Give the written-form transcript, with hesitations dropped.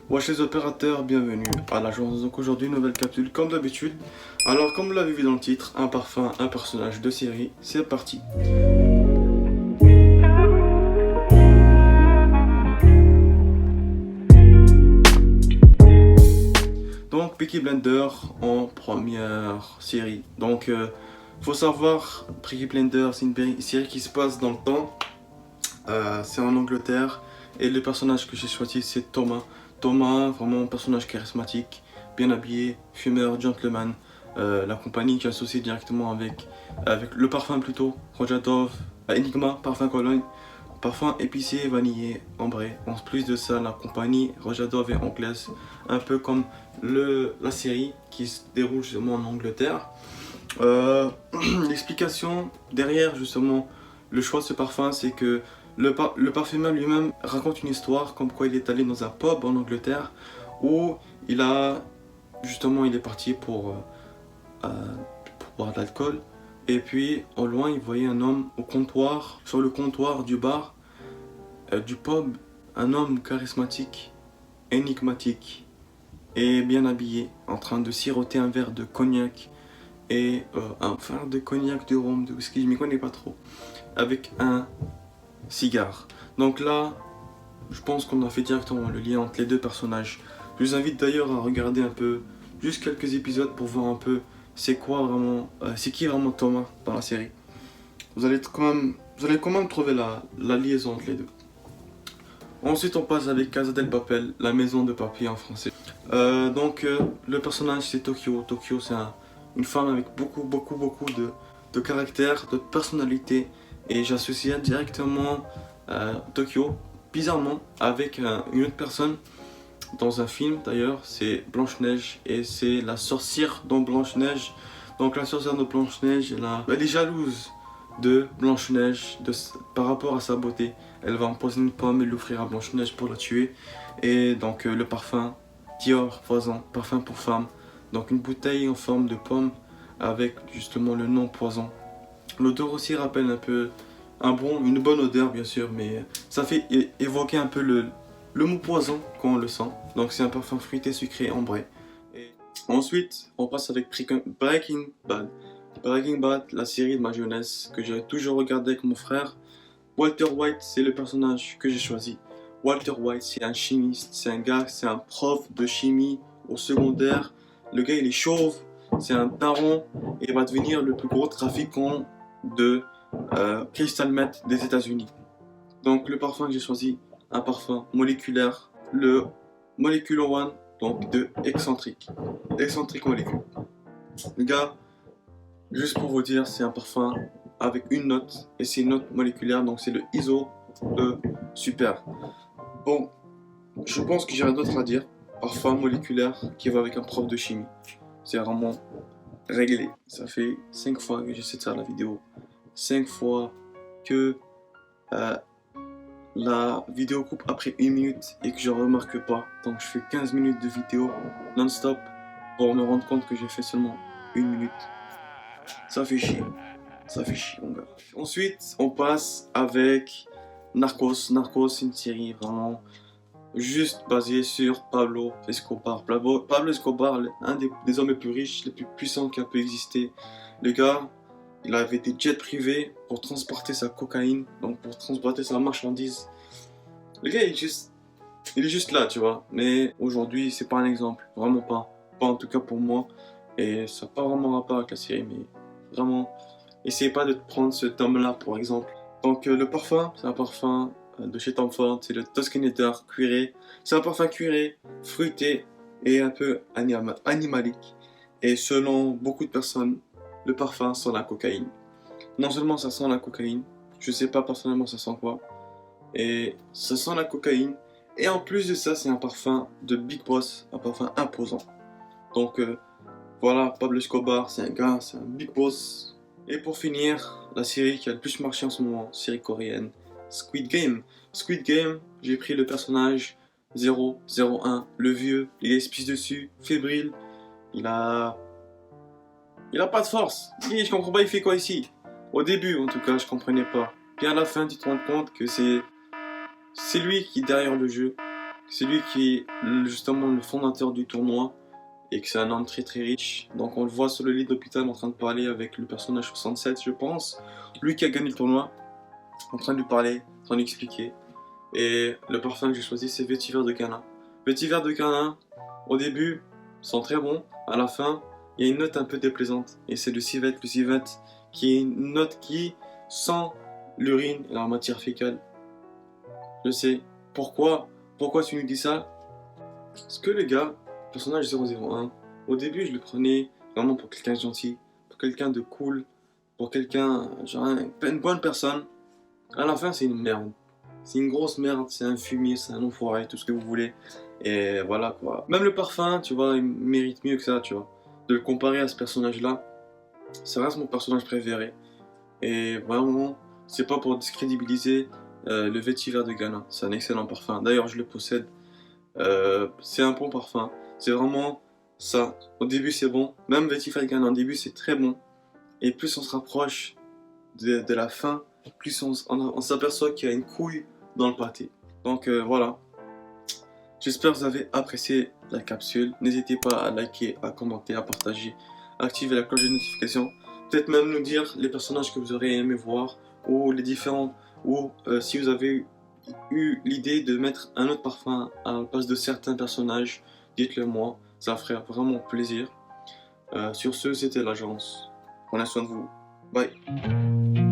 Wesh les opérateurs, bienvenue à l'agence. Donc aujourd'hui, nouvelle capsule comme d'habitude. Alors comme vous l'avez vu dans le titre, un parfum, un personnage de série, c'est parti. Donc Peaky Blinders en première série. Donc faut savoir, Peaky Blinders c'est une série qui se passe dans le temps. C'est en Angleterre et le personnage que j'ai choisi c'est Thomas. Thomas, vraiment un personnage charismatique, bien habillé, fumeur, gentleman. La compagnie qui est associée directement avec le parfum plutôt, Roja Dove, Enigma, parfum Cologne, parfum épicé, vanillé, ambré. En plus de ça, la compagnie Roja Dove est anglaise, un peu comme la série qui se déroule justement en Angleterre. L'explication derrière justement le choix de ce parfum, c'est que le parfumeur lui-même raconte une histoire comme quoi il est allé dans un pub en Angleterre où il est parti pour boire de l'alcool et puis au loin il voyait un homme au comptoir, sur le comptoir du bar, du pub, un homme charismatique, énigmatique et bien habillé en train de siroter un verre de cognac et un verre de cognac, de rhum, de whisky, je m'y connais pas trop, avec un cigare. Donc là, je pense qu'on a fait directement le lien entre les deux personnages. Je vous invite d'ailleurs à regarder un peu, juste quelques épisodes pour voir un peu c'est qui vraiment Thomas dans la série. Vous allez quand même trouver la liaison entre les deux. Ensuite, on passe avec Casa del Papel, la maison de papier en français. Le personnage c'est Tokyo. Tokyo, c'est une femme avec beaucoup de caractère, de personnalité. Et j'associe directement Tokyo, bizarrement, avec une autre personne dans un film d'ailleurs, c'est Blanche-Neige et c'est la sorcière dans Blanche-Neige. Donc la sorcière de Blanche-Neige, elle est jalouse de Blanche-Neige par rapport à sa beauté. Elle va empoisonner une pomme et l'offrir à Blanche-Neige pour la tuer. Et donc le parfum Dior Poison, parfum pour femme. Donc une bouteille en forme de pomme avec justement le nom Poison. L'odeur aussi rappelle un peu une bonne odeur bien sûr, mais ça fait évoquer un peu le mot poison quand on le sent. Donc c'est un parfum fruité, sucré, ambré. Et ensuite, on passe avec Breaking Bad. Breaking Bad, la série de ma jeunesse que j'ai toujours regardé avec mon frère. Walter White, c'est le personnage que j'ai choisi. Walter White, c'est un chimiste, c'est un prof de chimie au secondaire. Le gars, il est chauve, c'est un daron et il va devenir le plus gros trafiquant de crystal meth des États-Unis. Donc le parfum que j'ai choisi, un parfum moléculaire, le Molecular One, donc de Excentric Molecule. Le gars, juste pour vous dire, c'est un parfum avec une note et c'est une note moléculaire, donc c'est le ISO super. Bon, je pense que j'ai rien d'autre à dire. Parfum moléculaire qui va avec un prof de chimie. C'est vraiment réglé. Ça fait 5 fois que j'essaie de faire la vidéo. 5 fois que la vidéo coupe après 1 minute et que je remarque pas. Donc je fais 15 minutes de vidéo non-stop pour me rendre compte que j'ai fait seulement 1 minute. Ça fait chier. Ça fait chier mon gars. Ensuite, on passe avec Narcos. Narcos, c'est une série vraiment juste basée sur Pablo Escobar. Pablo Escobar, un des hommes les plus riches, les plus puissants qui a pu exister. Le gars, il avait des jets privés pour transporter sa cocaïne, donc pour transporter sa marchandise. Le gars, il est juste là, tu vois. Mais aujourd'hui, c'est pas un exemple, vraiment pas. Pas en tout cas pour moi. Et ça n'a pas vraiment rapport avec la série, mais vraiment, essayez pas de prendre ce homme-là pour exemple. Donc le parfum, c'est un parfum de chez Tom Ford, c'est le Tuscanator cuiré. C'est un parfum cuiré, fruité et un peu animalique. Et selon beaucoup de personnes, le parfum sent la cocaïne. Non seulement ça sent la cocaïne, je sais pas personnellement ça sent quoi, et ça sent la cocaïne, et en plus de ça c'est un parfum de Big Boss, un parfum imposant. Donc voilà, Pablo Escobar c'est un Big Boss. Et pour finir, la série qui a le plus marché en ce moment, série coréenne, Squid Game. Squid Game, j'ai pris le personnage 001, le vieux, il se pisse dessus, fébrile, il a pas de force. Je comprends pas, il fait quoi ici? Au début, en tout cas, je comprenais pas. Puis à la fin, tu te rends compte que c'est lui qui est derrière le jeu. C'est lui qui est justement le fondateur du tournoi et que c'est un homme très très riche. Donc on le voit sur le lit d'hôpital en train de parler avec le personnage 67, je pense. Lui qui a gagné le tournoi, en train de lui parler, en train d'expliquer. Et le parfum que j'ai choisi, c'est Vétiver de Cana. Vétiver de Cana, au début, sent très bon. À la fin, il y a une note un peu déplaisante. Et c'est le civette. Le civette qui est une note qui sent l'urine et la matière fécale. Je sais. Pourquoi? Pourquoi tu nous dis ça? Parce que le gars, personnage 001, au début, je le prenais vraiment pour quelqu'un de gentil, pour quelqu'un de cool, pour quelqu'un, genre une bonne personne. À la fin, c'est une merde. C'est une grosse merde, c'est un fumier, c'est un enfoiré, tout ce que vous voulez. Et voilà quoi. Même le parfum, tu vois, il mérite mieux que ça, tu vois. De le comparer à ce personnage-là, ça reste mon personnage préféré. Et vraiment, c'est pas pour discrédibiliser le Vétiver de Ghana. C'est un excellent parfum. D'ailleurs, je le possède. C'est un bon parfum. C'est vraiment ça. Au début, c'est bon. Même Vétiver de Ghana, au début, c'est très bon. Et plus on se rapproche de la fin, plus on s'aperçoit qu'il y a une couille dans le pâté. Donc voilà. J'espère que vous avez apprécié la capsule. N'hésitez pas à liker, à commenter, à partager, à activer la cloche de notification. Peut-être même nous dire les personnages que vous aurez aimé voir ou les différents, ou si vous avez eu l'idée de mettre un autre parfum à la place de certains personnages, dites-le moi, ça ferait vraiment plaisir. Sur ce, c'était l'agence. Prenez soin de vous. Bye.